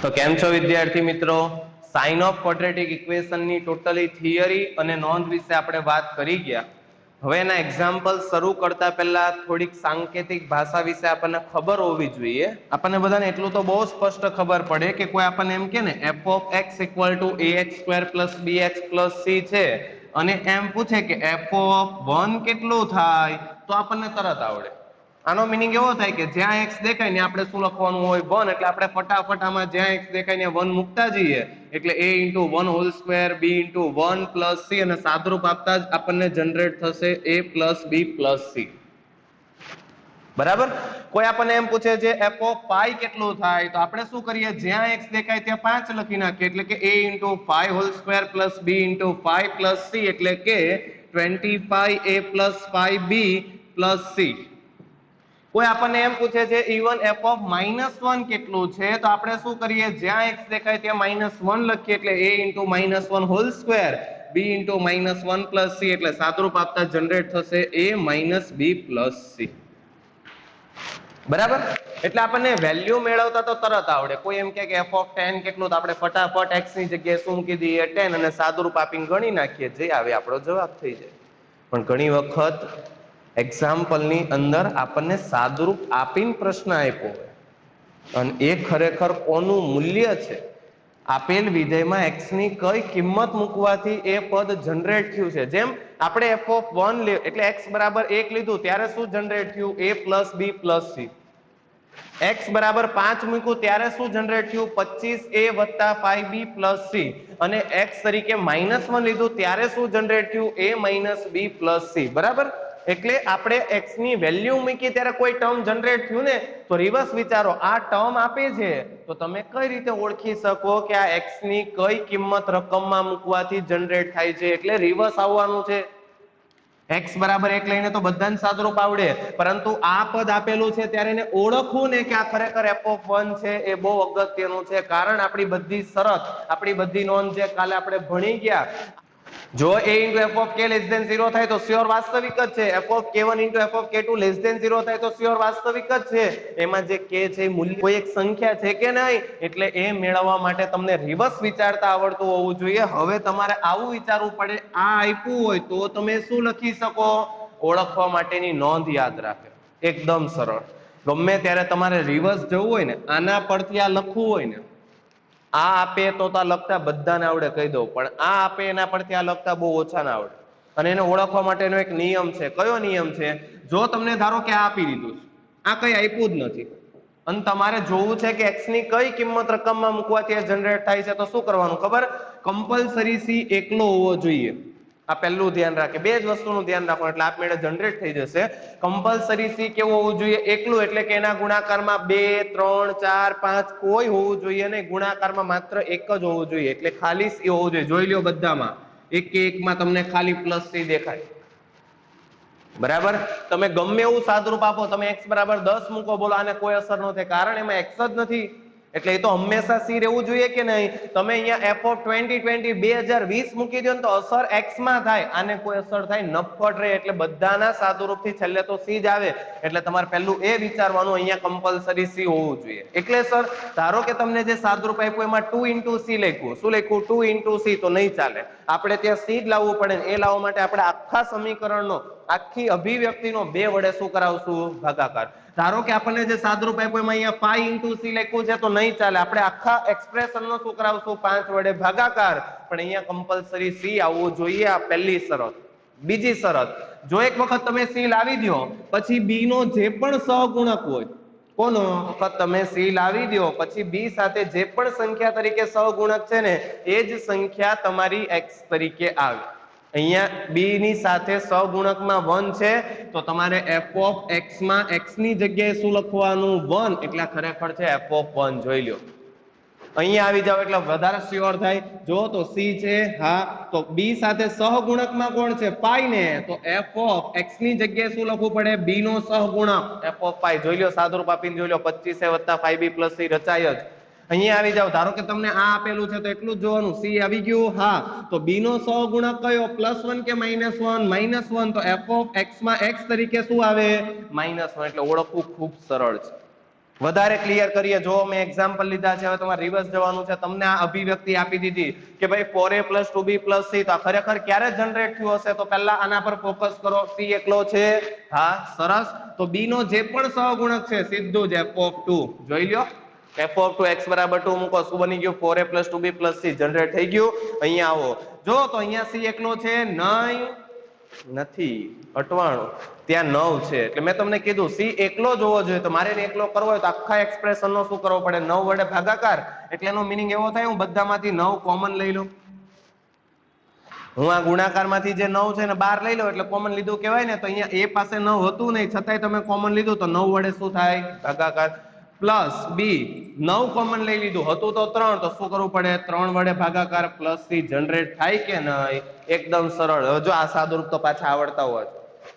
તો કેમ છો વિદ્યાર્થી મિત્રો? સાઇન ઓફ ક્વોડ્રેટિક ઇક્વેશનની ટોટલી થિયરી અને નોંધ વિશે આપણે વાત કરી ગયા. હવે એના એક્ઝામ્પલ શરૂ કરતા પહેલા થોડીક સાંકેતિક ભાષા વિશે આપણને ખબર હોવી જોઈએ. આપણને બધાને એટલું તો બહુ સ્પષ્ટ ખબર પડે કે કોઈ આપણને એમ કે ને f of x equal to ax² + bx + c છે અને એમ પૂછે કે f of 1 કેટલું થાય તો આપણને તરત આવડે. આનો મીનિંગ એવો થાય કે જ્યાં x દેખાય ને આપણે શું લખવાનું હોય 1, એટલે આપણે ફટાફટ આમાં જ્યાં x દેખાય ને 1 મૂકતા જઈએ એટલે a * 1² b * 1 + c અને સાદરૂપ આપતા જ આપણને જનરેટ થશે a + b + c. બરાબર. કોઈ આપણને એમ પૂછે છે f of π કેટલું થાય તો આપણે શું કરીએ, જ્યાં x દેખાય ત્યાં 5 લખી નાખીએ એટલે કે a * π² + b * π + c એટલે કે 20π a + πb + c. કોઈ આપણને એમ પૂછે છે even f of -1 કેટલું છે તો આપણે શું કરીએ, જ્યાં x દેખાય ત્યાં -1 લખીએ એટલે a * -1² b * -1 + c એટલે સાદરૂપ આપતા જનરેટ થશે a - b + c. બરાબર. એટલે આપણને વેલ્યુ મેળવતા તો તરત આવડે. કોઈ એમ કે f of 10 કેટલું તો આપણે ફટાફટ x ની જગ્યાએ શું મૂકી દઈએ 10 અને સાદરૂપ આપીને ગણી નાખીએ, જે આવે આપણો જવાબ થઈ જાય. પણ ઘણી વખત એક્ઝામ્પલની અંદર આપણને સાદરૂપ આપીને પ્રશ્ન આપ્યો હોય અને એ ખરેખર કોનું મૂલ્ય છે, આપેલ વિધેયમાં x ની કઈ કિંમત મૂકવાથી એ પદ જનરેટ થયું છે. જેમ આપણે f of 1 એટલે x = 1 લીધું ત્યારે શું જનરેટ થયું a + b + c. x = 5 મૂક્યું ત્યારે શું જનરેટ થયું 25a + 5b + c અને x તરીકે -1 લીધું ત્યારે શું જનરેટ થયું a - b + c. બરાબર. એટલે આપણે x ની વેલ્યુ મૂકી ત્યારે કોઈ ટર્મ જનરેટ થયું ને, તો રિવર્સ વિચારો, આ ટર્મ આપે છે તો તમે કઈ રીતે ઓળખી શકો કે આ x ની કઈ કિંમત રકમમાં મૂકવાથી જનરેટ થાય છે, એટલે રિવર્સ આવવાનું છે. x = 1 લઈને તો બધાને સાદરૂપ આવડે, પરંતુ આ પદ આપેલું છે ત્યારે એને ઓળખવું ને કે આ ખરેખર f of 1 છે એ બહુ અગત્યનું છે. કારણ આપણી બધી શરત, આપણી બધી નોંધ જે કાલે આપણે ભણી ગયા, જો a * f of k < 0 થાય તો શ્યોર વાસ્તવિક જ છે, f of k1 * f of k2 < 0 થાય તો શ્યોર વાસ્તવિક જ છે. એમાં જે k છે મૂલ્ય કોઈ એક સંખ્યા છે કે નહીં, એટલે એ મેળવવા માટે તમને રિવર્સ વિચારતા આવડતું હોવું જોઈએ. હવે તમારે આવું વિચારવું પડે, આ આપ્યું હોય તો તમે શું લખી શકો, ઓળખવા માટેની નોંધ યાદ રાખે. એકદમ સરળ. ગમે ત્યારે તમારે રિવર્સ જવું હોય ને, આના પરથી આ લખવું હોય ને, આ આપે તો આ લખતા બધાને આવડે કહી દઉં, પણ આ આપે એના પરથી આ લખતા બહુ ઓછાને આવડે. અને એને ઓળખવા માટેનો એક નિયમ છે. કયો નિયમ છે? જો તમને ધારો કે આ આપી દીધું છે, આ કઈ આપ્યું જ નથી અને તમારે જોવું છે કે x ની કઈ કિંમત રકમમાં મૂકવાથી એ જનરેટ થાય છે, તો શું કરવાનું ખબર? કમ્પલસરી c એકલો હોવો જોઈએ. આ પહેલું ધ્યાન રાખે. બે જ વસ્તુનું ધ્યાન રાખો એટલે આપમેળે જનરેટ થઈ જશે. કમ્પલસરી c કેવું હોવું જોઈએ? એકલું, એટલે કે એના ગુણાકારમાં 2 3 4 5 કોઈ હોવું જોઈએ નહીં. ગુણાકારમાં માત્ર એક જ હોવું જોઈએ, એટલે ખાલી c હોવું જોઈએ. જોઈ લ્યો બધામાં એક કે એકમાં તમને ખાલી +c દેખાય. બરાબર. તમે ગમે એવું સાદરૂપ આપો, તમે x = 10 મૂકો, બોલો આને કોઈ અસર ન થાય, કારણ એમાં x જ નથી. એટલે એ તો હંમેશા c રહેવું જોઈએ કે નહીં? તમે અહીંયા f of 2020 2020 મૂકી દો ને તો અસર x માં થાય, આને કોઈ અસર થાય નફ્ફટ રહે. એટલે બધાના સાદુરૂપથી છેલ્લે તો c જ આવે. એટલે તમારે પહેલું એ વિચારવાનું અહીંયા કમ્પલસરી c હોવું જોઈએ. એટલે સર ધારો કે તમને જે સાદુરૂપ આપ્યું એમાં 2 * c લખ્યું, શું લખ્યું? 2 * c, તો નહીં ચાલે. આપણે ત્યાં c જ લાવવું પડે ને એ લાવવા માટે આપણે આખા સમીકરણનો, આખી અભિવ્યક્તિનો 2 વડે શું કરાવશું? ભાગાકાર. ધારો કે આપણને જે સાદરૂપ આપ્યું એમાં અહીંયા π * c લખ્યું છે તો નહીં ચાલે. આપણે આખા એક્સપ્રેશનનો શું કરાવશું? 5 વડે ભાગાકાર. પણ અહીંયા કમ્પલસરી c આવવું જોઈએ. આ પહેલી શરત. બીજી શરત, જો એક વખત તમે c લાવી દો, પછી b નો જે પણ સહગુણક હોય, કોનો વખત તમે c લાવી દો પછી b સાથે જે પણ સંખ્યા તરીકે સહગુણક છે ને, એ જ સંખ્યા તમારી x તરીકે આવે. અહીંયા b ની સાથે સહગુણકમાં 1 છે તો તમારે f of x માં x ની જગ્યાએ શું લખવાનું? 1. એટલે ખરેખર છે f of 1. જોઈ લ્યો. અહીંયા આવી જાવ એટલે વધારે શ્યોર થાય. જો તો c છે, હા, તો b સાથે સહગુણકમાં કોણ છે? π ને, તો f of x ની જગ્યાએ શું લખવું પડે? b નો સહગુણક f of π. જોઈ લો, સાદુરૂપ આપીને જોઈ લો, 25a + 5b + c રચાય જ. અહીંયા આવી જાવ, ધારો કે તમને આ આપેલું છે તો એટલું જ જોવાનું, c આવી ગયું, હા, તો b નો સહગુણક કયો? +1 કે -1? -1. તો f of x માં x તરીકે શું આવે? -1. એટલે ઓળખવું ખૂબ સરળ છે. વધારે ક્લિયર કરીએ, જો મેં એક્ઝામ્પલ લીધા છે, હવે તમારે રિવર્સ જવાનું છે. તમને આ અભિવ્યક્તિ આપી દીધી કે ભાઈ 4a + 2b + c, તો આ ખરેખર ક્યારે જનરેટ થયું હશે? તો પહેલા આના પર ફોકસ કરો. c એકલો છે, હા સરસ. તો b નો જે પણ સહગુણક છે સીધું જ f(2) જોઈ લ્યો. f(2) x = 2 મૂકો, શું બની ગયું? 4a + 2b + c જનરેટ થઈ ગયું. અહીંયા આવો, જો તો અહીંયા c એકલો છે નહીં, નથી, અટવાણું. ત્યાં 9 છે, એટલે મેં તમને કીધું c એકલો જ હોવો જોઈએ. તો મારે એને એકલો કરવો હોય તો આખા એક્સપ્રેશન નો શું કરવો પડે? 9 વડે ભાગાકાર. એટલે એનો મિનિંગ એવો થાય, હું બધામાંથી 9 કોમન લઈ લઉં. હું આ ગુણાકારમાંથી જે 9 છે ને બહાર લઈ લઉં એટલે કોમન લીધું કહેવાય ને. તો અહીંયા a પાસે 9 હતું નહીં, છતાંય તમે કોમન લીધું, તો 9 વડે શું થાય? ભાગાકાર. પ્લસ b 9 કોમન લઈ લીધું, હતું તો 3, તો શું કરવું પડે? 3 વડે ભાગાકાર. પ્લસ c જનરેટ થાય કે નહીં? એકદમ સરળ. હવે જો આ સાદુરૂપ તો પાછા આવડતા હોય,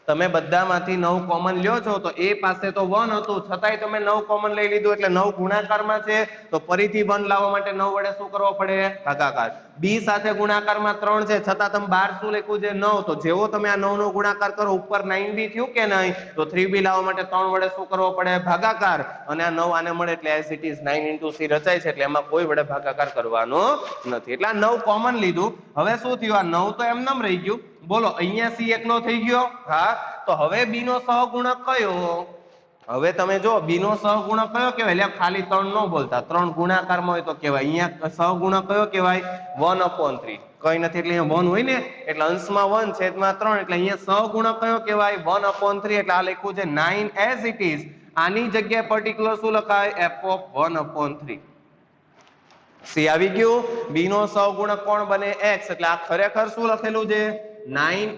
તમે બધામાંથી 9 કોમન લ્યો છો, તો a પાસે તો 1 હતું, છતાંય તમે 9 કોમન લઈ લીધું, એટલે 9 ગુણાકારમાં છે, તો ફરીથી 1 લાવવા માટે 9 વડે શું કરવો પડે? ભાગાકાર. b સાથે ગુણાકારમાં 3 છે, છતાં તમે બહાર શું લખ્યું છે? 9. તો જેવો તમે આ 9 નો ગુણાકાર કરો, ઉપર 9b થયું કે નહીં? તો 3b લાવવા માટે 3 વડે શું કરવો પડે? ભાગાકાર. અને આ 9 આને મળે એટલે as it is 9 * c રચાય છે, એટલે એમાં કોઈ વડે ભાગાકાર કરવાનો નથી. એટલે આ 9 કોમન લીધું. હવે શું થયું? આ 9 તો એમનેમ રહી ગયું. બોલો, અહીંયા c એકલો થઈ ગયો, હા. તો હવે b નો સહગુણક કયો? હવે તમે જો b નો સહગુણક કયો કહેવાય? એટલે ખાલી 3 ન બોલતા, 3 ગુણાકારમાં હોય તો કહેવાય. અહીંયા સહગુણક કયો કહેવાય? 1/3. કઈ નથી, એટલે અહીંયા 1 હોય ને, એટલે અંશમાં 1 છેદમાં 3, એટલે અહીંયા સહગુણક કયો કહેવાય? 1/3. એટલે આ લખ્યું છે 9 as it is. આની જગ્યાએ પર્ટિક્યુલર શું લખાય? f(1/3). c આવી ગયું. b નો સહગુણક કોણ બને? x. એટલે આ ખરેખર શું લખેલું છે? 9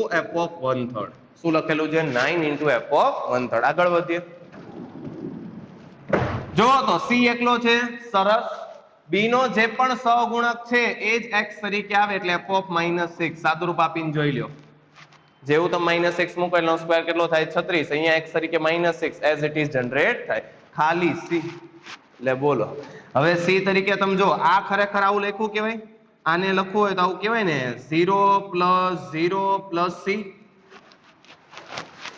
* f(1/3). શું લખેલું છે? 9 * f(1/3). આગળ વધીએ. જો તો c એકલો છે, સરસ. b નો જે પણ સહગુણક છે એ જ x તરીકે આવે, એટલે f(-6). સાદુરૂપ આપીને જોઈ લ્યો. જેવું તમે -6 મૂકો એટલે સ્ક્વેર કેટલો થાય? 36. અહીંયા x તરીકે -6 as it is જનરેટ થાય. ખાલી c. એટલે બોલો, હવે c તરીકે તમે જો, આ ખરેખર આવું લખ્યું કહેવાય? આને લખવું હોય તો આવું કહેવાય ને, 0 + 0 + c.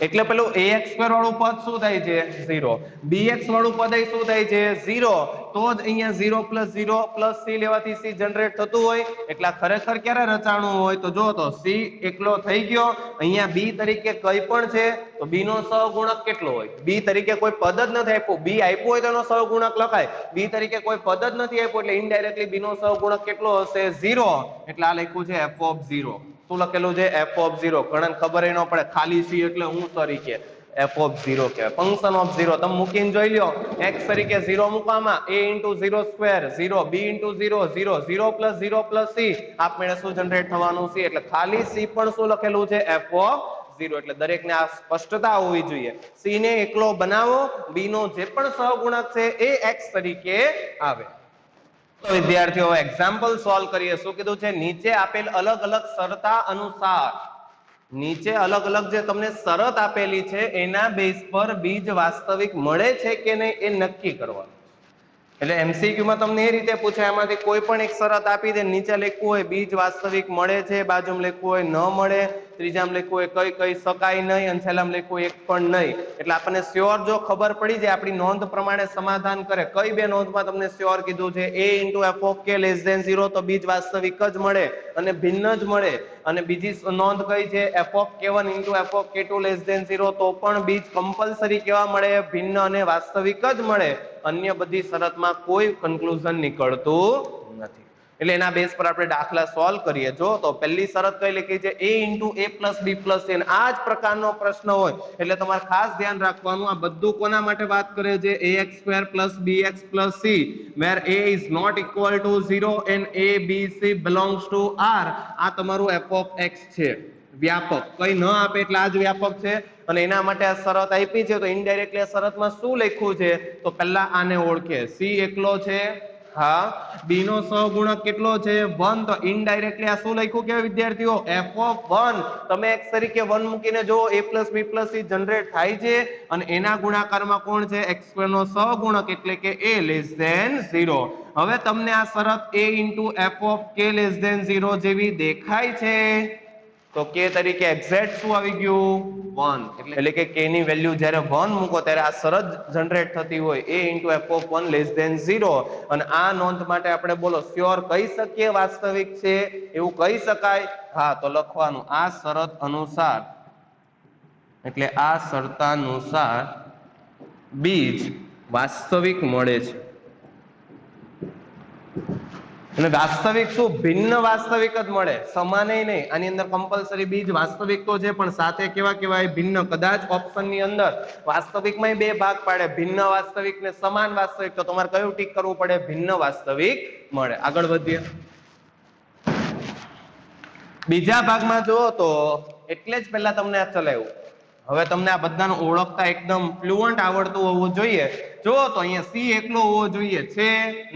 એટલે પેલું ax² વાળું પદ શું થાય છે? 0. bx વાળું પદ શું થાય છે? 0. તો જ અહીંયા 0 + 0 + c લેવાથી c જનરેટ થતું હોય. એટલે ખરેખર ક્યારે રચાણું હોય? તો જો તો c એકલો થઈ ગયો. અહીંયા b તરીકે કઈ પણ છે, તો b નો સહગુણક કેટલો હોય? b તરીકે કોઈ પદ જ નથી આપ્યું. b આપ્યું હોય તો એનો સહગુણક લખાય. b તરીકે કોઈ પદ જ નથી આપ્યું, એટલે ઇનડાયરેક્ટલી b નો સહગુણક કેટલો હશે? 0. એટલે આ લખ્યું છે f(0). શું લખેલું છે? f(0). ઘણાને ખબર ન પડે, ખાલી c એટલે હું તરીકે f(0) કહેવાય. ફંક્શન ઓફ 0 તમે મૂકીને જોઈ લ્યો. x તરીકે 0 મૂકવામાં a * 0² 0, b * 0 0, 0 + 0 + c આપમેળે શું જનરેટ થવાનું? c. એટલે ખાલી c પણ શું લખેલું છે? f(0). એટલે દરેકને આ સ્પષ્ટતા હોવી જોઈએ. c ને એકલો બનાવો, b નો જે પણ સહગુણક છે એ x તરીકે આવે. તો વિદ્યાર્થીઓ, એક્ઝામ્પલ સોલ્વ કરીએ. શું કીધું છે? નીચે આપેલ અલગ અલગ શરતા અનુસાર, નીચે અલગ અલગ જે તમને શરત આપેલી છે એના બેઝ પર બીજ વાસ્તવિક મળે છે કે નહીં એ નક્કી કરવાનું. એટલે MCQ માં તમને એ રીતે પૂછે, એમાંથી કોઈ પણ એક શરત આપી દે, નીચે લખવું હોય બીજ વાસ્તવિક મળે છે, બાજુમાં લખવું હોય ન મળે, ત્રીજામાં લખવું હોય કહી શકાય નહીં, અને છેલ્લામાં લખવું હોય એક પણ નહીં. એટલે આપણને શ્યોર જો ખબર પડી જાય, આપણી નોંધ પ્રમાણે સમાધાન કરે. કઈ બે નોંધમાં તમને શ્યોર કીધું છે? a * f(k) < 0 તો બીજ વાસ્તવિક જ મળે અને ભિન્ન જ મળે. અને બીજી નોંધ કઈ છે? f(k1 * f(k2) < 0 તો પણ બીજ કમ્પલસરી કેવા મળે? ભિન્ન અને વાસ્તવિક જ મળે. અન્ય બધી શરતમાં કોઈ કન્ક્લુઝન નીકળતું નથી. એટલે એના બેઝ પર આપણે દાખલા સોલ્વ કરીએ. જો તો પહેલી શરત કઈ લખી છે? a * a + b + c. આ જ પ્રકારનો પ્રશ્ન હોય એટલે તમારે ખાસ ધ્યાન રાખવાનું. આ બધું કોના માટે વાત કરે છે? ax² + bx + c where a is not equal to 0 and a b c belongs to r. આ તમારું f(x) છે, વ્યાપક. કઈ ન આપે એટલે આ જ વ્યાપક છે. અને એના માટે આ શરત આપી છે, તો ઇનડાયરેક્ટલી આ શરતમાં શું લખ્યું છે? તો પહેલા આને ઓળખે. c એકલો છે, હા. b નો સહગુણક કેટલો છે? 1. તો ઇનડાયરેક્ટલી આ શું લખ્યું કે વિદ્યાર્થીઓ? f(1). તમે x તરીકે 1 મૂકીને જો a + b + c જનરેટ થાય છે, અને એના ગુણાકારમાં કોણ છે? x² નો સહગુણક, એટલે કે a < 0. હવે તમને આ શરત a * f(k) < 0 જેવી દેખાય છે? તો k તરીકે એક્ઝેક્ટ શું આવી ગયું 1 એટલે કે k ની વેલ્યુ જ્યારે 1 મૂકો ત્યારે આ શરત જનરેટ થતી હોય a * f(1) લેસ ધેન 0 અને આ નોંધ માટે આપણે બોલો શ્યોર કહી શકીએ વાસ્તવિક છે એવું કહી શકાય હા તો લખવાનું આ શરત અનુસાર એટલે આ શરતાનુસાર બીજ વાસ્તવિક મળે છે અને વાસ્તવિક શું ભિન્ન વાસ્તવિક જ મળે સમાને નહીં આની અંદર કમ્પલસરી બીજ વાસ્તવિક તો છે પણ સાથે કેવા કેવાય ભિન્ન કદાચ ઓપ્શન ની અંદર વાસ્તવિકમાં બે ભાગ પાડે ભિન્ન વાસ્તવિક ને સમાન વાસ્તવિક તો તમારે કયું ટીક કરવું પડે ભિન્ન વાસ્તવિક મળે આગળ વધીએ બીજા ભાગમાં જુઓ તો એટલે જ પહેલા તમને આ ચલાવ્યું હવે તમને આ બધાને ઓળખતા એકદમ ફ્લુઅન્ટ આવડતું હોવું જોઈએ જો તો અહીંયા સી એકલો હોવો જોઈએ છે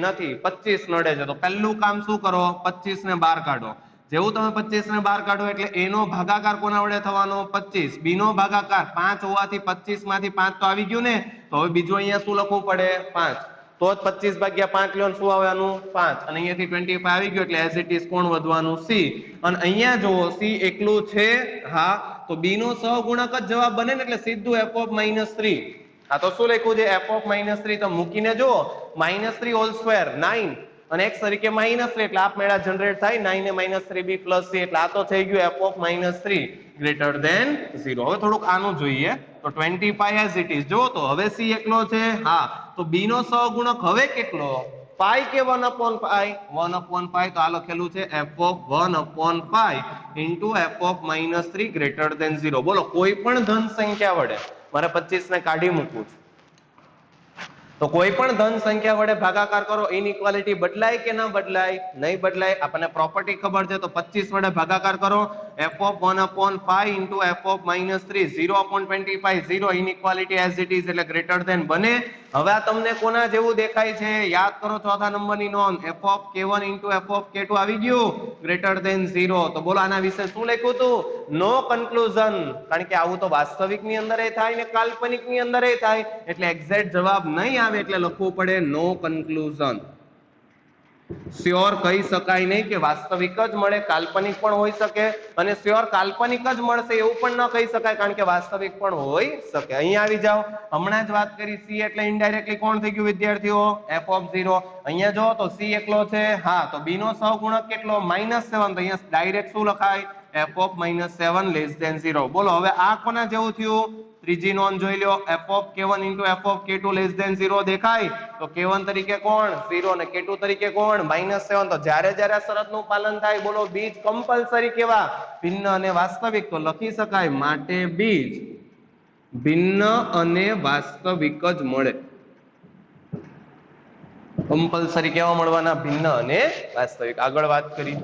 નથી 25 નડે છે તો પહેલું કામ શું કરો 25 ને બહાર કાઢો જેવું તમે 25 ને બહાર કાઢો એટલે a નો ભાગાકાર કોના વડે થવાનો 25 b નો ભાગાકાર 5 હોવાથી 25 માંથી 5 તો આવી ગયું ને તો હવે બીજું અહીંયા શું લખવું પડે 5 તો જ 25 ભાગ્યા 5 લ્યો શું આવવાનું 5 અને અહીંયાથી 25 આવી ગયું એટલે એઝ ઇટ ઇઝ કોણ વધવાનું c અને અહીંયા જો c એકલું છે હા તો b નો સહગુણક જ જવાબ બને ને એટલે સીધું f of -3 આ તો શું લખ્યું છે f of -3 તો મૂકીને જુઓ -3 હોલ સ્ક્વેર 9 અને x તરીકે -3 એટલે આપમેળા જનરેટ થાય 9 ને -3b + c એટલે આ તો થઈ ગયું f of -3 ગ્રેટર ધેન 0 હવે થોડુંક આનું જોઈએ તો 25 એઝ ઇટ ઇઝ જો તો હવે c એકલો છે હા તો b નો સહગુણક હવે કેટલો પાઈ કે 1/pi 1/pi તો આ લખેલું છે f of 1/pi into f of -3 greater than 0 બોલો કોઈ પણ ધન સંખ્યા વડે મારે 25 ને કાઢી મૂકવું છે તો કોઈ પણ ધન સંખ્યા વડે ભાગાકાર કરો ઇનઇક્વાલિટી બદલાય કે ના બદલાય નહીં બદલાય આપણને પ્રોપર્ટી ખબર છે તો 25 વડે ભાગાકાર કરો f of 1/pi into f of -3 0/25 0 inequality as it is એટલે ગ્રેટર ધેન બને હવે આ તમને કોના જેવું દેખાય છે યાદ કરો ચોથા નંબરની નોંધ f of k1 into f of k2 આવી ગયું ગ્રેટર ધેન 0 તો બોલો આના વિશે શું લખ્યું હતું નો કન્ક્લુઝન કારણ કે આવું તો વાસ્તવિક ની અંદર થાય ને કાલ્પનિક ની અંદર થાય એટલે એક્ઝેક્ટ જવાબ નહીં આવે એટલે લખવું પડે નો કન્ક્લુઝન શ્યોર કહી શકાય નહીં કે વાસ્તવિક જ મળે કાલ્પનિક પણ હોઈ શકે અને શ્યોર કાલ્પનિક જ મળશે એવું પણ ન કહી શકાય કારણ કે વાસ્તવિક પણ હોઈ શકે અહીંયા આવી જાઓ હમણાં જ વાત કરી c એટલે ઇનડાયરેક્ટલી કોણ થઈ ગયું વિદ્યાર્થીઓ f of 0 અહીંયા જો તો c એકલો છે હા તો b નો સહગુણક કેટલો -7 તો અહીંયા ડાયરેક્ટ શું લખાય f of -7 લેસ ધેન 0 બોલો હવે આ કોના જેવું થયું ત્રીજી નોંધ જોઈ લો f of k1 into f of k2 less than 0 દેખાય તો k1 તરીકે કોણ 0 અને k2 તરીકે કોણ -7 તો જ્યારે જ્યારે આ શરતનું પાલન થાય બોલો બીજ કમ્પલસરી કેવા ભિન્ન અને વાસ્તવિક તો લખી શકાય માટે બીજ ભિન્ન અને વાસ્તવિક જ મળે કમ્પલસરી કેવા મળવાના ભિન્ન અને વાસ્તવિક આગળ વાત કરી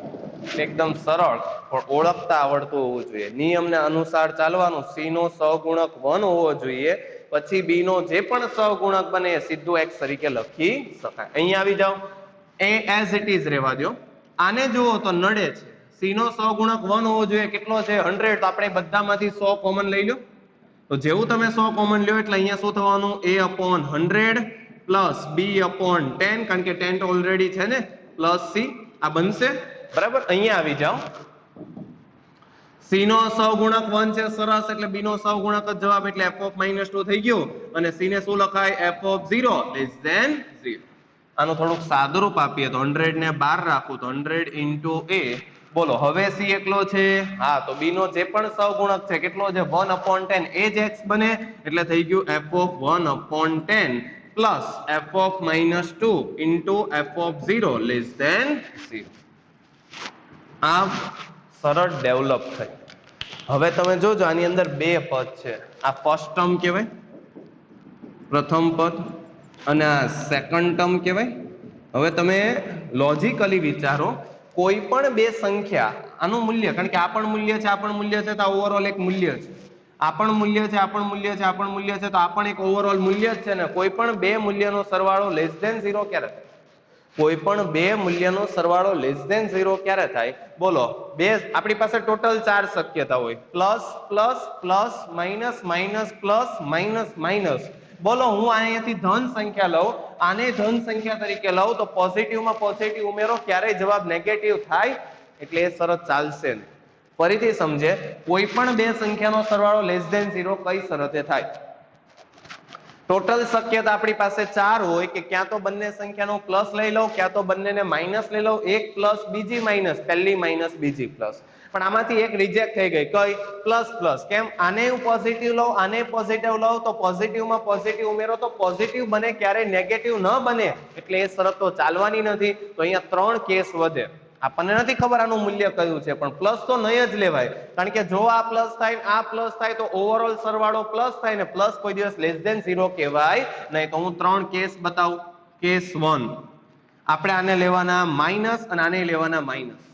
એકદમ સરળ પણ ઓળખતા આવડતું હોવું જોઈએ નિયમને અનુસાર ચાલવાનું c નો સહગુણક 1 હોવો જોઈએ પછી b નો જે પણ સહગુણક બને એ સીધું x તરીકે લખી શકાય અહીંયા આવી જાઓ a as it is રહેવા દો આને જુઓ તો નડે છે c નો સહગુણક 1 હોવો જોઈએ કેટલો છે 100 તો આપણે બધામાંથી 100 કોમન લઈ લો તો જેવું તમે 100 કોમન લ્યો એટલે અહીંયા શું થવાનું a/100 પ્લસ b/10 કારણ કે 10 તો ઓલરેડી છે ને પ્લસ c આ બનશે બરાબર અહીંયા આવી જાઓ c નો સહગુણક 1 છે સરસ એટલે b નો સહગુણક જ જવાબ એટલે f of -2 થઈ ગયો અને c ને શું લખાય f of 0 લેસ ધેન 0 આનું થોડુંક સાદુરૂપ આપીએ તો 100 ને 12 રાખું તો 100 into a બોલો હવે c એકલો છે હા તો b નો જે પણ સહગુણક છે કેટલો છે 1/10 એ જ x બને એટલે થઈ ગયું f of 1/10 plus f of -2 into f of 0 less than 0 આ સરળ ડેવલપ થઈ હવે તમે જોજો આની અંદર બે પદ છે આ ફર્સ્ટ ટર્મ કહેવાય પ્રથમ પદ અને આ સેકન્ડ ટર્મ કહેવાય હવે તમે લોજિકલી વિચારો કોઈ પણ બે સંખ્યા આનું મૂલ્ય કારણ કે આ પણ મૂલ્ય છે આ પણ મૂલ્ય છે તો આ ઓવરઓલ એક મૂલ્ય છે આ પણ મૂલ્ય છે આ પણ મૂલ્ય છે આ પણ મૂલ્ય છે તો આ પણ એક ઓવરઓલ મૂલ્ય જ છે ને કોઈ પણ બે મૂલ્યનો સરવાળો લેસ ધેન 0 ક્યારે થાય કોઈ પણ બે મૂલ્યનો સરવાળો લેસ ધેન 0 ક્યારે થાય બોલો બે આપણી પાસે ટોટલ 4 શક્યતા હોય plus plus plus minus minus plus minus minus બોલો હું અહીંયાથી ધન સંખ્યા લઉં આને ધન સંખ્યા તરીકે લઉં તો પોઝિટિવમાં પોઝિટિવ ઉમેરો ક્યારેય જવાબ નેગેટિવ થાય એટલે એ શરત ચાલશે નહીં ફરીથી સમજે, કોઈ પણ બે સંખ્યાનો સરવાળો લેસ ધેન 0 કઈ શરતે થાય? ટોટલ શક્યતા આપણી પાસે 4 હોય કે ક્યાં તો બંને સંખ્યાનો પ્લસ લઈ લો, ક્યાં તો બંનેને માઇનસ લઈ લો, એક પ્લસ બીજી માઇનસ, પહેલી માઇનસ બીજી પ્લસ. પણ આમાંથી એક રિજેક્ટ થઈ ગઈ, કઈ? Plus plus. કેમ? આને હું પોઝિટિવ લઉં, આને પોઝિટિવ લઉં તો પોઝિટિવમાં પોઝિટિવ ઉમેરો તો પોઝિટિવ બને, ક્યારે નેગેટિવ ન બને, એટલે એ શરત તો ચાલવાની નથી. તો અહીંયા 3 કેસ વધે. આપણને નથી ખબર આનું મૂલ્ય કયું છે, પણ પ્લસ તો નહીં જ લેવાય, કારણ કે જો આ પ્લસ થાય આ પ્લસ થાય તો ઓવરઓલ સરવાળો પ્લસ થાય ને પ્લસ કોઈ દિવસ લેસ ધેન 0 કહેવાય નહીં. તો હું 3 કેસ બતાવું. કેસ 1 આપણે આને લેવાના માઇનસ અને આને લેવાના માઇનસ.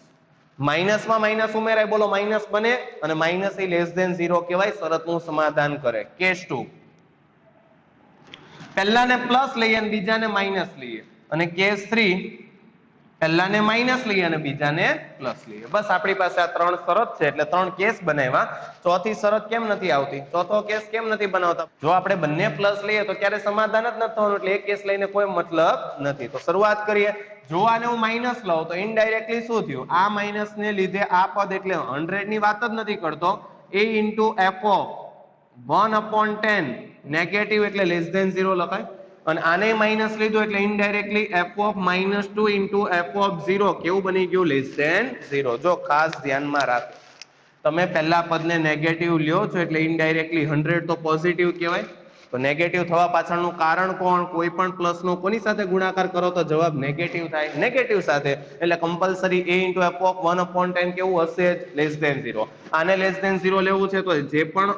માઇનસમાં માઇનસ ઉમેરાય, બોલો માઇનસ બને, અને માઇનસ એ લેસ ધેન 0 કહેવાય, શરતનું સમાધાન કરે. કેસ 2 પહેલાને પ્લસ લઈએ અને બીજાને માઇનસ લઈએ, અને કેસ 3 પહેલાને માઇનસ લઈએ અને બીજાને પ્લસ લઈએ. બસ આપણી પાસે આ 3 શરત છે, એટલે 3 કેસ બનાવ્યા. ચોથી શરત કેમ નથી આવતી? ચોથો કેસ કેમ નથી બનાવતા? જો આપણે બંને પ્લસ લઈએ તો ક્યારે સમાધાન જ નથી થવાનું, એટલે એક કેસ લઈને કોઈ મતલબ નથી. તો શરૂઆત કરીએ. જો આને હું માઇનસ લઉં તો ઇનડાયરેક્ટલી શું થયું? આ માઇનસ ને લીધે આ પદ, એટલે 100 ની વાત જ નથી કરતો, a into f of 1/10 negative એટલે લેસ ધેન 0 લખાય. અને આને માઇનસ લીધું એટલે indirectly f of -2 into f of 0 કેવું બની ગયું? Less than 0. જો ખાસ ધ્યાનમાં રાખો, તમે પહેલા પદને નેગેટિવ લ્યો છો એટલે ઇનડાયરેક્ટલી 100 તો પોઝિટિવ કહેવાય. તો નેગેટિવ થવા પાછળનું કારણ કોણ? કોઈ પણ પ્લસ નો કોની સાથે ગુણાકાર કરો તો જવાબ નેગેટિવ થાય? નેગેટિવ સાથે. એટલે compulsory a into f of 1/10 કેવું હશે? Less than 0. આને લેસ ધેન 0 લેવું છે તો જે પણ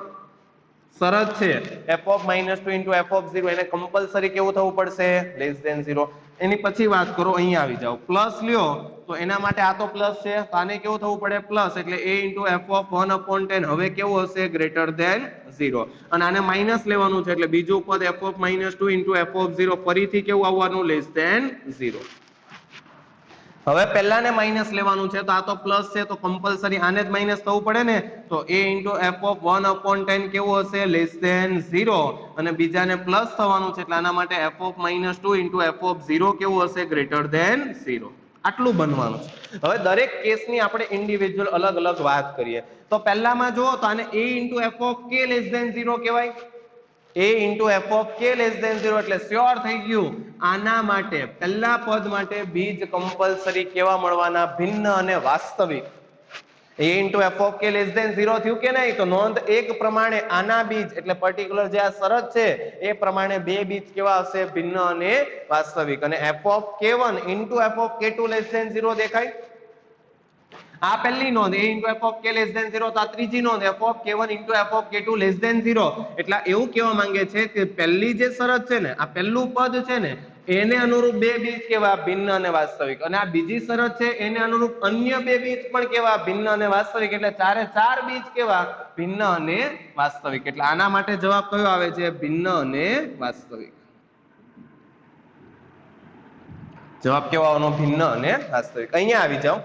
શરત છે f of -2 into f of 0 એને કમ્પલસરી કેવું થવું પડશે? Less than 0. એની પછી વાત કરો, અહીંયા આવી જાઓ. પ્લસ લ્યો તો એના માટે આ તો પ્લસ છે, તો આને કેવું થવું પડે? પ્લસ. એટલે a into f of 1/10 હવે કેવું હશે? Greater than 0. અને આને માઇનસ લેવાનું છે, એટલે બીજું પદ f of -2 into f of 0 ફરીથી કેવું આવવાનું? Less than 0. હવે પહેલાને માઇનસ લેવાનું છે, તો આ તો પ્લસ છે, તો કમ્પલસરી આને જ માઇનસ થવું પડે ને. તો a into f of 1/10 કેવું હશે? Less than 0. અને બીજાને પ્લસ થવાનું છે, એટલે આના માટે f of -2 into f of 0 કેવું હશે? Greater than 0. આટલું બનવાનું છે. હવે દરેક કેસની આપણે ઇન્ડિવિડ્યુઅલ અલગ અલગ વાત કરીએ. તો પહેલામાં જુઓ તો આને a into f of k less than 0 કહેવાય. a into f of k less than 0 એટલે શ્યોર થઈ ગયું. આના માટે પહેલા પદ માટે બીજ કમ્પલસરી કેવા મળવાના? ભિન્ન અને વાસ્તવિક. a into f of k less than 0 થયું કે નહીં? તો નોંધ એક પ્રમાણે આના બીજ એટલે પર્ટિક્યુલર જે આ શરત છે એ પ્રમાણે બે બીજ કેવા હશે? ભિન્ન અને વાસ્તવિક. અને f of k1 into f of k2 less than 0 દેખાય. આ પહેલી નોંધ a into f of k less than 0. તો આ ત્રીજી નોંધ f of k1 into f of k2 less than 0. એટલે એવું કહેવા માંગે છે કે પહેલી જે શરત છે ને, આ પહેલું પદ છે ને, એને અનુરૂપ બે બીજ કેવા? ભિન્ન અને વાસ્તવિક. અને આ બીજી શરત છે એને અનુરૂપ અન્ય બે બીજ પણ કેવા? ભિન્ન અને વાસ્તવિક. એટલે ચારે ચાર બીજ કેવા? ભિન્ન અને વાસ્તવિક. એટલે આના માટે જવાબ કયો આવે છે? ભિન્ન અને વાસ્તવિક. જવાબ કેવો આવવાનો? ભિન્ન અને વાસ્તવિક. અહીંયા આવી જાઓ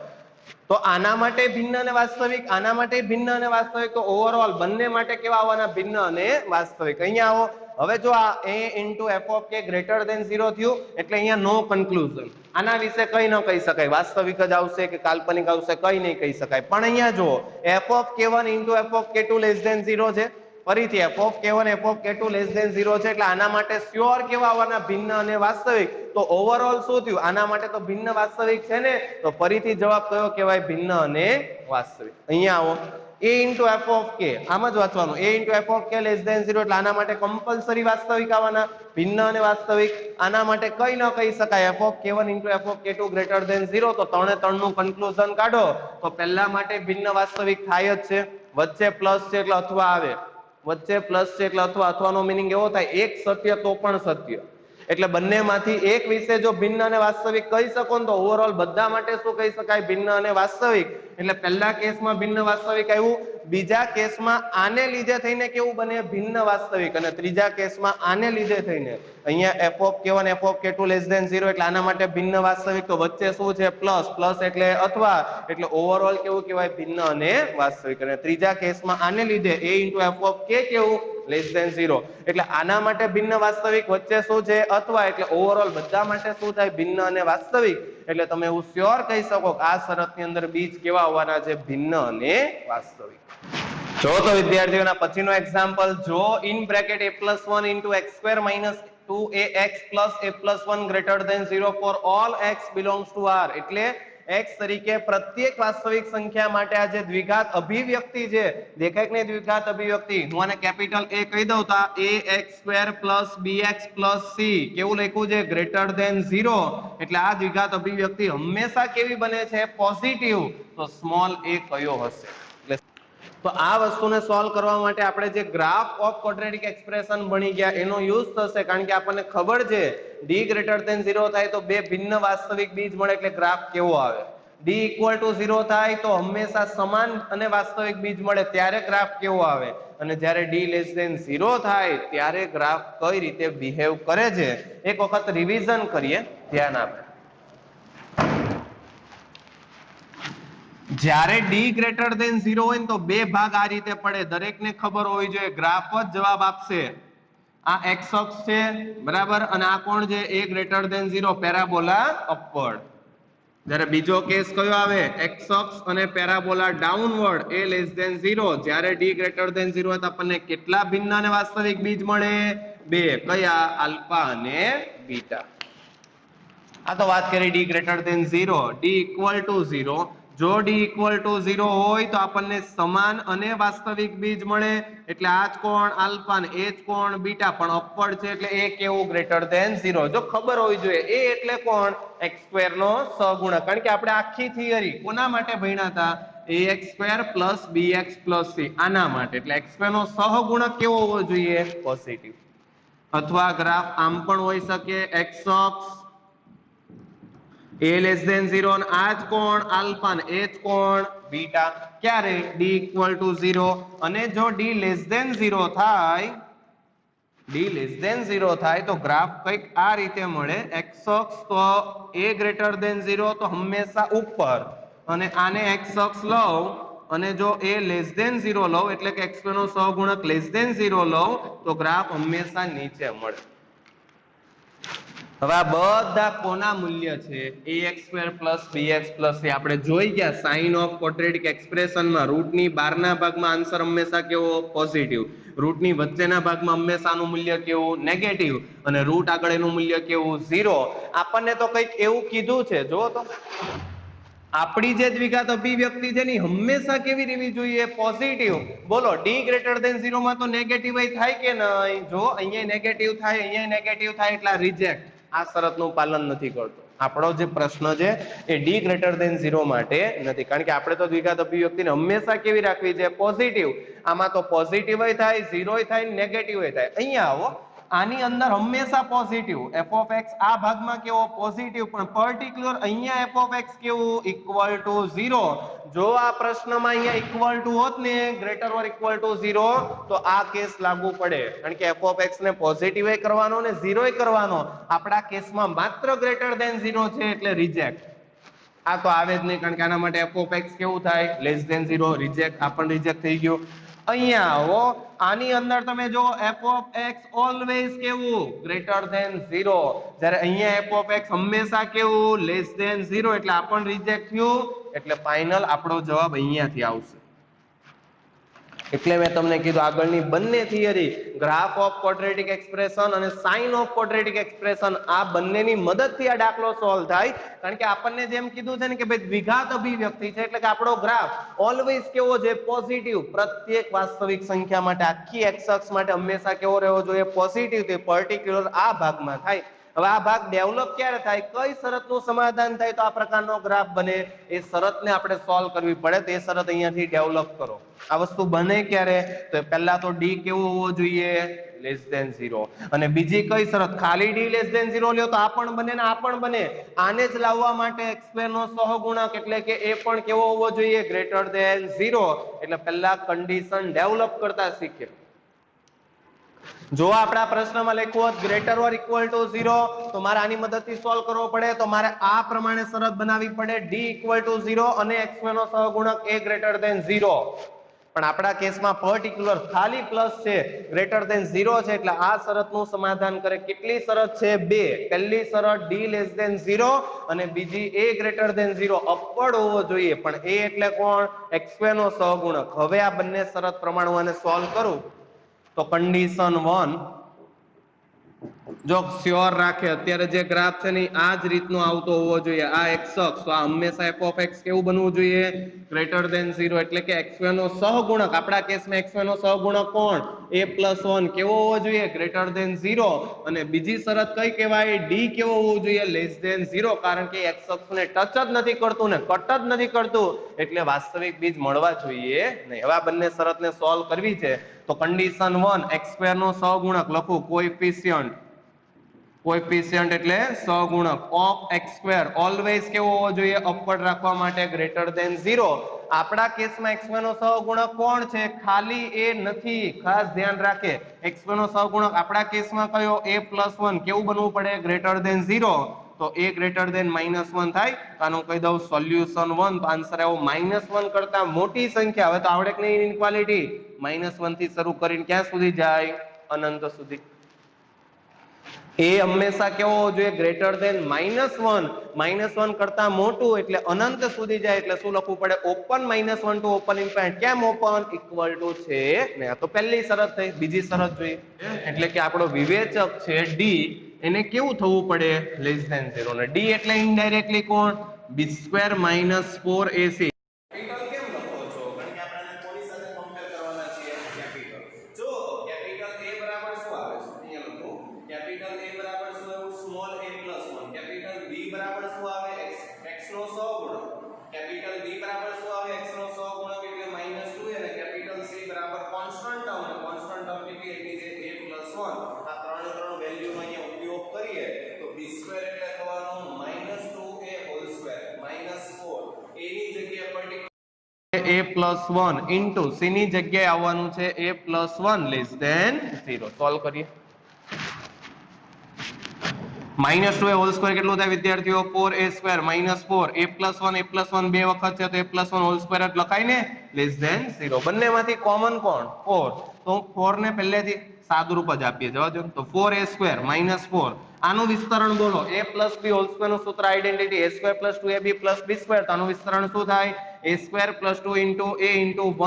તો આના માટે ભિન્ન અને વાસ્તવિક, આના માટે ભિન્ન અને વાસ્તવિક. તો ઓવરઓલ બંને માટે કેવા આવવાના? ભિન્ન અને વાસ્તવિક. અહીંયા આવો. હવે જો આ a into f of k greater than 0 થયું એટલે અહીંયા નો કન્ક્લુઝન. આના વિશે કઈ ન કહી શકાય. વાસ્તવિક જ આવશે કે કાલ્પનિક આવશે કઈ નહીં કહી શકાય. પણ અહીંયા જો f of k1 into f of k2 less than 0 છે. ફરીથી f of k1 f of k2 less than 0 છે, એટલે આના માટે શ્યોર કેવા આવવાના? ભિન્ન અને વાસ્તવિક. તો ઓવરઓલ શું થયું? આના માટે તો ભિન્ન વાસ્તવિક છે ને, તો ફરીથી જવાબ કયો કહેવાય? ભિન્ન અને વાસ્તવિક. અહીંયા આવો. a into f of k આમ જ વાંચવાનું. a into f of k less than 0 એટલે આના માટે કમ્પલસરી વાસ્તવિક આવવાના. ભિન્ન અને વાસ્તવિક. આના માટે કઈ ન કહી શકાય. f of k1 into f of k2 greater than 0. તો 3 3 નું કન્ક્લુઝન કાઢો તો પહેલા માટે ભિન્ન વાસ્તવિક થાય જ છે. વચ્ચે પ્લસ છે એટલે અથવા આવે. વચ્ચે પ્લસ છે એટલે અથવા. અથવાનો મીનિંગ એવો થાય એક સત્ય તો પણ સત્ય. એટલે બંનેમાંથી એક વિશે જો ભિન્ન અને વાસ્તવિક કહી શકો ને તો ઓવરઓલ બધા માટે શું કહી શકાય? ભિન્ન અને વાસ્તવિક. એટલે પહેલા કેસમાં ભિન્ન વાસ્તવિક આવ્યું, બીજા કેસમાં આને લીધે થઈને કેવું બને? ભિન્ન વાસ્તવિક. અને ત્રીજા કેસમાં આને લીધે થઈને અહીંયા f of k1 f of k2 less than 0 એટલે આના માટે ભિન્ન વાસ્તવિક, તો વચ્ચે શું છે પ્લસ, પ્લસ એટલે અથવા, એટલે ઓવરઓલ કેવું કહેવાય ભિન્ન અને વાસ્તવિક. અને ત્રીજા કેસમાં આને લીધે a * f of k કેવું લેસ ધેન 0 એટલે આના માટે ભિન્ન વાસ્તવિક, વચ્ચે શું છે અથવા, એટલે ઓવરઓલ બધા માટે શું થાય ભિન્ન અને વાસ્તવિક. એટલે તમે એવું શ્યોર કહી શકો કે આ શરતની અંદર બીજ કેવા હોવાના છે ભિન્ન અને વાસ્તવિક. જો તો વિદ્યાર્થીઓના પછીનો એક્ઝામ્પલ જો in bracket a+1 * x² - 2ax + a+1 greater than 0 for all x belongs to R. એટલે x તરીકે પ્રત્યેક વાસ્તવિક સંખ્યા માટે આ જે દ્વિઘાત અભિવ્યક્તિ છે, દેખાય કે નહીં દ્વિઘાત અભિવ્યક્તિ, હું આને કેપિટલ A કહી દઉં તો ax² + bx + c કેવું લખ્યું છે ગ્રેટર ધેન 0. એટલે આ દ્વિઘાત અભિવ્યક્તિ હંમેશા કેવી બને છે પોઝિટિવ. તો સ્મોલ a કયો હશે? તો આ વસ્તુને સોલ્વ કરવા માટે આપણે જે ગ્રાફ ઓફ ક્વોડ્રેટિક એક્સપ્રેશન ભણી ગયા એનો યુઝ થશે, કારણ કે આપણને ખબર છે d ગ્રેટર ધેન 0 થાય તો બે ભિન્ન વાસ્તવિક બીજ મળે એટલે ગ્રાફ કેવો આવે. d = 0 થાય તો હંમેશા સમાન અને વાસ્તવિક બીજ મળે ત્યારે ગ્રાફ કેવો આવે, અને જ્યારે d લેસ ધેન 0 થાય ત્યારે ગ્રાફ કઈ રીતે બિહેવ કરે છે એક વખત રિવિઝન કરીએ, ધ્યાન આપે. જ્યારે d ગ્રેટર ધેન 0 હોય ને તો બે ભાગ આ રીતે પડે, દરેકને ખબર હોવી જોઈએ, ગ્રાફ જ જવાબ આપશે. આ x અક્ષ છે બરાબર, અને આ કોણ છે a ગ્રેટર ધેન 0 પેરાબોલા અપવર્ડ. જ્યારે બીજો કેસ કયો આવે x અક્ષ અને parabola downward a less than 0. જ્યારે d ગ્રેટર ધેન 0 હોય તો આપણને કેટલા ભિન્ન અને વાસ્તવિક બીજ મળે? બે. કયા? આલ્ફા અને બીટા. આ તો વાત કરી d ગ્રેટર ધેન 0. d = 0. જો d = 0 હોય તો આપણને સમાન અને વાસ્તવિક બીજ મળે, એટલે આ જ કોણ આલ્ફા અને એ જ કોણ બીટા, પણ અપવર્ડ છે એટલે a કેવું ગ્રેટર ધેન 0. જો ખબર હોવી જોઈએ a એટલે કોણ x² નો સહગુણક, કારણ કે આપણે આખી થિયરી કોના માટે ભણ્યા હતા ax² + bx + c આના માટે. એટલે x² નો સહગુણક કેવો હોવો જોઈએ પોઝિટિવ. અથવા ગ્રાફ આમ પણ હોઈ શકે x અક્ષ a લેસ ધેન 0 અને આ જ કોણ આલ્ફા અને એ જ કોણ બીટા. ક્યારે? d = 0. અને જો d લેસ ધેન 0 થાય, d લેસ ધેન 0 થાય તો ગ્રાફ કંઈક આ રીતે મળે. x અક્ષ તો a ગ્રેટર ધેન 0 તો હંમેશા ઉપર, અને આને x અક્ષ લઉં અને જો a લેસ ધેન 0 લઉં એટલે કે x² નો સહગુણક લેસ ધેન 0 લઉં તો ગ્રાફ હંમેશા નીચે મળે. હવે આ બધા કોના મૂલ્ય છે? ax² + bx + c. આપણે જોઈ ગયા સાઇન ઓફ ક્વોડ્રેટિક એક્સપ્રેશનમાં રૂટની બહારના ભાગમાં આન્સર હંમેશા કેવો પોઝિટિવ, રૂટની વચ્ચેના ભાગમાં હંમેશાનું મૂલ્ય કેવું નેગેટિવ, અને રૂટ આગળ એનું મૂલ્ય કેવું 0. આપણને તો કંઈક એવું કીધું છે, જો તો આપણી જે દ્વિઘાત અભિવ્યક્તિ છે ને હંમેશા કેવી રહેવી જોઈએ પોઝિટિવ. બોલો d ગ્રેટર ધેન 0 માં તો નેગેટિવ થાય કે નહીં? જો અહીંયા નેગેટિવ થાય, અહીંયા નેગેટિવ થાય એટલે રિજેક્ટ. આ શરતનું પાલન નથી કરતો. આપણો જે પ્રશ્ન છે એ d ગ્રેટર ધેન 0 માટે નથી, કારણ કે આપણે તો દ્વિઘાત અભિવ્યક્તિને હંમેશા કેવી રાખવી છે પોઝિટિવ. આમાં તો પોઝિટિવ થાય, 0 થાય, નેગેટિવ થાય. અહીંયા આવો, આની અંદર હંમેશા પોઝિટિવ f of x આ ભાગમાં કેવો પોઝિટિવ, પણ પર્ટિક્યુલર અહીંયા f of x કેવું = 0. જો આ પ્રશ્નમાં અહીંયા ઇક્વલ ટુ હોત ને ગ્રેટર ઓર ઇક્વલ ટુ 0 તો આ કેસ લાગુ પડે, કારણ કે f of x ને પોઝિટિવ કરવાનો ને 0 કરવાનો. આપણા કેસમાં માત્ર ગ્રેટર ધેન 0 છે એટલે રિજેક્ટ. આ તો આવે જ નહીં, કારણ કે આના માટે f of x કેવું થાય લેસ ધેન 0, રિજેક્ટ. આ પણ રિજેક્ટ થઈ ગયું. અહીંયા આવો, આની અંદર તમે જો f of x ઓલવેઝ કેવું ગ્રેટર ધેન 0, જ્યારે અહીંયા f of x હંમેશા કેવું લેસ ધેન 0, એટલે આ પણ રિજેક્ટ થયું. એટલે ફાઇનલ આપણો જવાબ અહીંયાથી આવશે. એટલે મેં તમને કીધું આગળની બંને theory graph of quadratic expression અને સાઇન ઓફ ક્વોડ્રેટિક એક્સપ્રેશન આ બંનેની મદદથી આ દાખલો સોલ્વ થાય, કારણ કે આપણને જેમ કીધું છે ને કે ભાઈ દ્વિઘાત અભિવ્યક્તિ છે એટલે કે આપણો ગ્રાફ ઓલવેઝ કેવો છે પોઝિટિવ. પ્રત્યેક વાસ્તવિક સંખ્યા માટે આખી x અક્ષ માટે હંમેશા કેવો રહેવો જોઈએ પોઝિટિવ. તે પર્ટિક્યુલર આ ભાગમાં થાય. હવે આ ભાગ ડેવલપ ક્યારે થાય, કઈ શરતનું સમાધાન થાય તો આ પ્રકારનો ગ્રાફ બને, એ શરતને આપણે સોલ્વ કરવી પડે. તો એ શરત અહીંયાથી ડેવલપ કરો. આ વસ્તુ બને ક્યારે? તો પહેલા તો d કેવો હોવો જોઈએ લેસ ધેન 0, અને બીજી કઈ શરત ખાલી d લેસ ધેન 0 લ્યો તો આ પણ બને ને આ પણ બને. આને જ લાવવા માટે x² નો સહગુણક એટલે કે એ પણ કેવો હોવો જોઈએ ગ્રેટર ધેન 0. એટલે પહેલા કન્ડિશન ડેવલપ કરતા શીખીએ. જો આપણા પ્રશ્નમાં લખ્યું હોત ગ્રેટર ઓર ઇક્વલ ટુ 0 તો મારે આની મદદથી સોલ્વ કરવો પડે, તો મારે આ પ્રમાણે શરત બનાવવી પડે d ઇક્વલ ટુ 0 અને x2 નો સહગુણક a ગ્રેટર ધેન 0. પણ આપણા કેસમાં પર્ટિક્યુલર ખાલી પ્લસ છે, ગ્રેટર ધેન 0 છે, એટલે આ શરતનું સમાધાન કરે. કેટલી શરત છે? બે. પહેલી શરત d લેસ ધેન 0 અને બીજી a ગ્રેટર ધેન 0 અપવર્ડ હોવો જોઈએ, પણ a એટલે કોણ? x2 નો સહગુણક. હવે આ બંને શરત પ્રમાણે હું આને સોલ્વ કરું તો કન્ડિશન 1 જો શ્યોર રાખે, અત્યારે જે ગ્રાફ છે ને આ જ રીતનો આવતો હોવો જોઈએ, આ x અક્ષ, તો આ હંમેશા f ઓફ x કેવું બનવું જોઈએ? Greater than 0. એટલે કે x2 નો સહગુણક, આપણા કેસમાં x2 નો સહગુણક કોણ? a + 1 કેવો હોવો જોઈએ? Greater than 0. અને બીજી શરત કઈ કહેવાય? d કેવો હોવો જોઈએ? Less than 0. કારણ કે x અક્ષને ટચ જ નથી કરતું ને કટ જ નથી કરતું, એટલે વાસ્તવિક બીજ મળવા જોઈએ નહીં. હવે આ બંને શરતને સોલ્વ કરવી છે તો કન્ડિશન 1 x2 નો સહગુણક લખું, કોએફિશિયન્ટ એટલે સહગુણક ઓફ x2 ઓલવેઝ કેવો હોવો જોઈએ? અપવર્ડ રાખવા માટે ગ્રેટર ધેન 0. આપણા કેસમાં x2 નો સહગુણક કોણ છે? ખાલી a નથી, ખાસ ધ્યાન રાખે. x2 નો સહગુણક આપણા કેસમાં કયો? a + 1 કેવું બનવું પડે? Greater than 0. તો a ગ્રેટર ધેન -1 થાય. આનું કહી દઉં સોલ્યુશન 1. તો આન્સર આવ્યો -1 કરતા મોટી સંખ્યા. હવે તો આવડે કે નહીં ઇનઇક્વાલિટી? -1 થી શરૂ કરીને ક્યાં સુધી જાય? અનંત સુધી. એ હંમેશા કેવો હોવો જોઈએ? Greater than -1. -1 કરતા મોટું એટલે અનંત સુધી જાય, એટલે શું લખવું પડે? Open -1 to open infinite. કેમ ઓપન? ઇક્વલ ટુ છે ને. આ તો પહેલી શરત થઈ. બીજી શરત જોઈએ, એટલે કે આપણો વિવેચક છે d, એને કેવું થવું પડે? Less than 0. ને d એટલે ઇનડાયરેક્ટલી કોણ? b² - 4ac. કેપિટલ કેમ લખો છો? કારણ કે આપણે કોની સાથે કમ્પેર કરવાના છીએ? કેપિટલ. જો કેપિટલ a બરાબર શું આવે છે? અહીંયા લખો. કેપિટલ a બરાબર શું આવ્યું? Small a + 1. કેપિટલ b બરાબર શું આવે? x નો સહગુણક. કેપિટલ b બરાબર શું આવે? x નો સહગુણક એટલે -2. અને કેપિટલ c બરાબર કોન્સ્ટન્ટ ટર્મ. અને કોન્સ્ટન્ટ ટર્મ કેટલી? એટલી છે a + 1. આ ત્રણ વેલ્યુનો અહીંયા ઉપયોગ કરીએ તો b² એટલે થવાનું -2a² -4. a ની જગ્યાએ a + 1 ઇન્ટુ c ની જગ્યાએ આવવાનું છે a + 1 લેસ ધેન 0. સોલ્વ કરીએ. -2a² કેટલું થાય વિદ્યાર્થીઓ? 4a² -4. a + 1 બે વખત છે તો a + 1² જ લખાય ને, લેસ ધેન 0. બંનેમાંથી કોમન કોણ? 4. તો 4 ને પહેલેથી સાદુરૂપ જ આપીએ, જવા દો. તો 4a² -4. આનું વિસ્તરણ બોલો. a + b² નું સૂત્ર આઈડેન્ટિટી a² + 2ab + b². તો આનું વિસ્તરણ શું થાય? a² + 2 * a *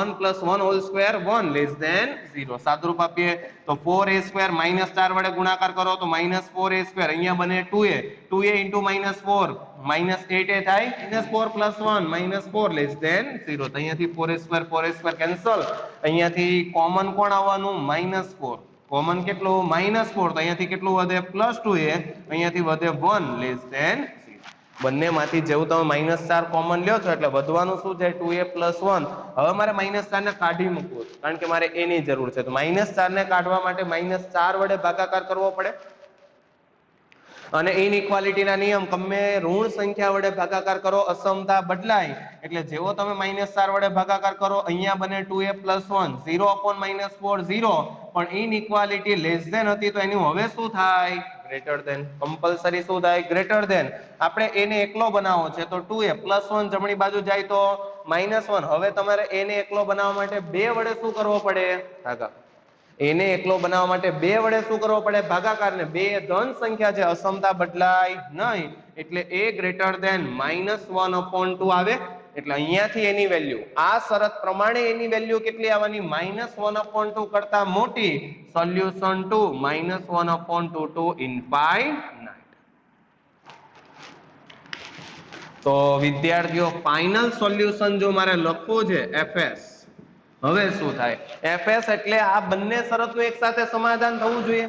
1 + 1² 1 less than 0. સાદુરૂપ આપીએ તો 4a² -4 વડે ગુણાકાર કરો તો -4a². અહીંયા બને 2a. 2a * -4 -8a થાય. -4 + 1 -4 લેસ ધેન 0. તો અહીંયાથી 4a² કેન્સલ. અહીંયાથી કોમન કોણ આવવાનું? -4. કોમન કેટલું? -4. તો અહીંયાથી કેટલું વધે? +2a. અહીંયાથી વધે 1 લેસ ધેન 0. બંનેમાંથી જેવું તમે -4 કોમન લ્યો છો એટલે વધવાનું શું છે? 2a + 1. હવે મારે -4 ને કાઢી મૂકવું છે, કારણ કે મારે a ની જરૂર છે. તો -4 ને કાઢવા માટે -4 વડે ભાગાકાર કરવો પડે. અને ઇનઇક્વાલિટીના નિયમ, ગમે ઋણ સંખ્યા વડે ભાગાકાર કરો અસમતા બદલાય. એટલે જેવો તમે -4 વડે ભાગાકાર કરો અહીંયા બને 2a + 1. 0/-4 0. પણ ઇનઇક્વાલિટી લેસ ધેન હતી તો એનું હવે શું થાય? Greater than. કમ્પલસરી શું થાય? Greater than. આપણે a ને એકલો બનાવવો છે તો 2a + 1 જમણી બાજુ જાય તો -1. હવે તમારે a ને એકલો બનાવવા માટે 2 વડે શું કરવો પડે? ભાગાકાર. એને એકલો બનાવવા માટે 2 વડે શું કરવો પડે? ભાગાકાર. ને 2 ધન સંખ્યા છે, અસમતા બદલાય નહીં, એટલે a ગ્રેટર ધેન -1/2 આવે. એટલે અહીંયાથી એની વેલ્યુ, આ શરત પ્રમાણે એની વેલ્યુ કેટલી આવવાની? -1/2 કરતા મોટી. Solution 2 -1/2 to infinite. તો વિદ્યાર્થીઓ ફાઇનલ સોલ્યુશન જો મારે લખવું છે fs, હવે શું થાય? fs એટલે આ બંને શરતનું એક સાથે સમાધાન થવું જોઈએ.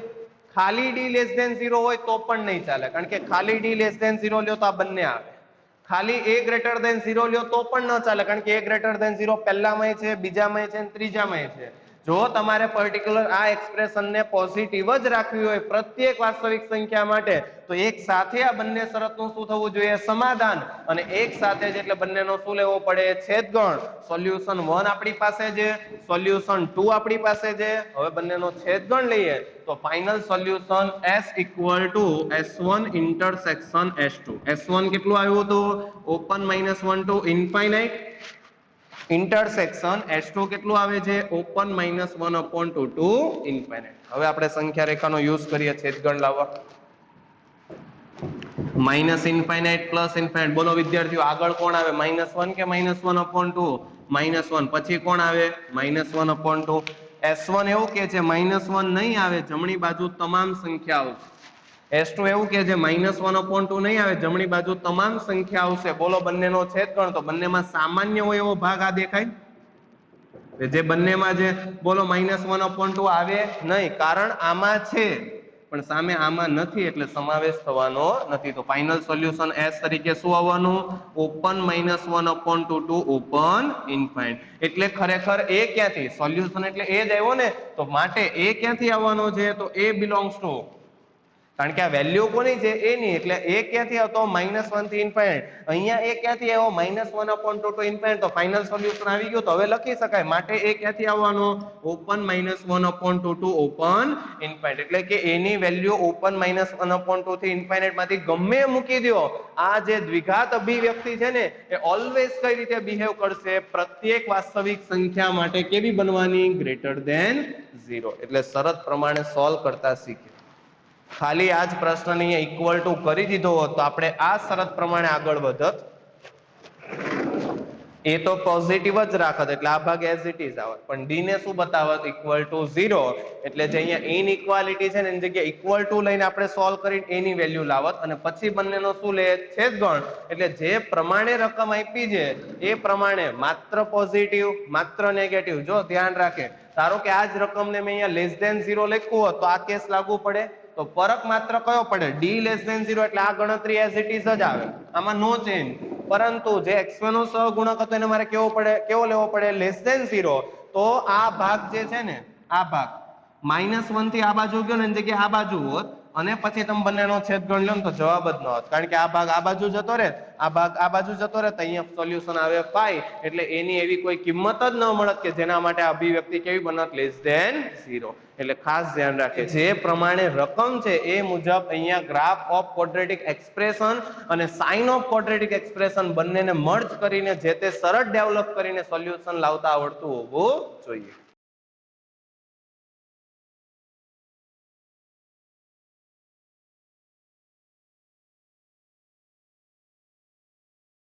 ખાલી d લેસ ધેન 0 હોય તો પણ નહીં ચાલે, કારણ કે ખાલી d લેસ ધેન 0 લ્યો તો આ બંને આવે. ખાલી a ગ્રેટર ધેન 0 લ્યો તો પણ ન ચાલે, કારણ કે a ગ્રેટર ધેન 0 પહેલામાંય છે, બીજામાંય છે, ત્રીજામાંય છે. જો તમારે પર્ટિક્યુલર આ એક્સપ્રેશનને પોઝિટિવ જ રાખવી હોય પ્રત્યેક વાસ્તવિક સંખ્યા માટે તો એક સાથે આ બંને શરતનું શું થવું જોઈએ? સમાધાન. અને એક સાથે જ એટલે બંનેનો શું લેવો પડે? છેદગણ. સોલ્યુશન 1 આપણી પાસે છે, સોલ્યુશન 2 આપણી પાસે છે. હવે બંનેનો છેદગણ લઈએ તો final solution S equal to S1 intersection S2. S1 કેટલું આવ્યું હતું? Open -1 to infinite. Intersection S2 કેટલું આવે છે? Open -1/2 to infinite. હવે આપણે સંખ્યા રેખાનો યુઝ કરીએ છેદગણ લાવવા. Minus infinite plus infinite. બોલો વિદ્યાર્થીઓ, આગળ કોણ આવે? -1 કે -1/2? -1. પછી કોણ આવે? -1/2. S1 એવું કે છે -1 નહીં આવે, જમણી બાજુ તમામ સંખ્યા આવશે. S2 એવું કે છે -1/2 નહીં આવે, જમણી બાજુ તમામ સંખ્યા આવશે. બોલો બંનેનો છેદગણ. તો બંનેમાં સામાન્ય હોય એવો ભાગ આ દેખાય જે બંનેમાં છે. બોલો -1/2 આવે નહીં, કારણ આમાં છે પણ સામે આમાં નથી એટલે સમાવેશ થવાનો નથી. તો ફાઇનલ સોલ્યુશન S તરીકે શું આવવાનું? Open -1/2 to open infinite. એટલે ખરેખર એ ક્યાંથી? સોલ્યુશન એટલે એ જ આવ્યો ને, તો માટે એ ક્યાંથી આવવાનો છે? તો એ બિલોંગ્સ ટુ, કારણ કે આ વેલ્યુ કોની છે? એ ની. એટલે એ ક્યાંથી હતો? -1 થી ઇન્ફાઇનાઇટ. અહીંયા એ ક્યાંથી આવ્યો? -1/2 ટુ ઇન્ફાઇનાઇટ. તો ફાઇનલ સોલ્યુશન આવી ગયું. તો હવે લખી શકાય. માટે એ ક્યાંથી આવવાનો? Open -1/2 to open infinite. એટલે કે એની વેલ્યુ ઓપન -1/2 થી ઇન્ફાઇનાઇટ માંથી ગમે મૂકી દો, આ જે દ્વિઘાત અભિવ્યક્તિ છે ને એ ઓલવેઝ કઈ રીતે બિહેવ કરશે? પ્રત્યેક વાસ્તવિક સંખ્યા માટે કેવી બનવાની? Greater than 0. એટલે શરત પ્રમાણે સોલ્વ કરતા શીખ્યા. ખાલી આ જ પ્રશ્ન ને ઇક્વલ ટુ કરી દીધો હોત તો આપણે આ શરત પ્રમાણે આગળ વધત. એ તો પોઝિટિવ જ રાખત એટલે આ ભાગ એઝ ઇટ ઇઝ આવત, પણ ડી ને શું બતાવત? Equal to 0. એટલે જે અહીંયા ઇનઇક્વાલિટી છે ને એની જગ્યાએ ઇક્વલ ટુ લઈને આપણે સોલ્વ કરીને એની વેલ્યુ લાવત અને પછી બંનેનો શું લે? છેદગણ. એટલે જે પ્રમાણે રકમ આપી છે એ પ્રમાણે માત્ર પોઝિટિવ માત્ર નેગેટિવ. જો ધ્યાન રાખે, ધારો કે આ જ રકમને મેં અહીંયા લેસ ધેન 0 લખ્યું હોત તો આ કેસ લાગુ પડે. તો ફરક માત્ર કયો પડે? ડી લેસ ધેન 0 એટલે આ ગણતરી એઝ ઇટ ઇઝ જ આવે, આમાં નો ચેન્જ. પરંતુ જે x1 નો સહગુણક હતો એને મારે કેવો પડે? કેવો લેવો પડે? Less than 0. તો આ ભાગ જે છે ને, આ ભાગ -1 થી આ બાજુ ગયો ને એની જગ્યાએ આ બાજુ હોત અને પછી તમે બંનેનો છેદગણ લો ને તો જવાબ જ ન હોત, કારણ કે આ ભાગ આ બાજુ જતો રહે, આ ભાગ આ બાજુ જતો રહે, તો અહીંયા સોલ્યુશન આવે 5. એટલે એની એવી કોઈ કિંમત જ ન મળત કે જેના માટે આ અભિવ્યક્તિ કેવી બનત? Less than 0. એટલે ખાસ ધ્યાન રાખે, જે પ્રમાણે રકમ છે એ મુજબ અહીંયા ગ્રાફ ઓફ ક્વોડ્રેટિક એક્સપ્રેશન અને સાઇન ઓફ ક્વોડ્રેટિક એક્સપ્રેશન બંનેને મર્જ કરીને જે તે શરત ડેવલપ કરીને સોલ્યુશન લાવતા આવડતું હોવું જોઈએ.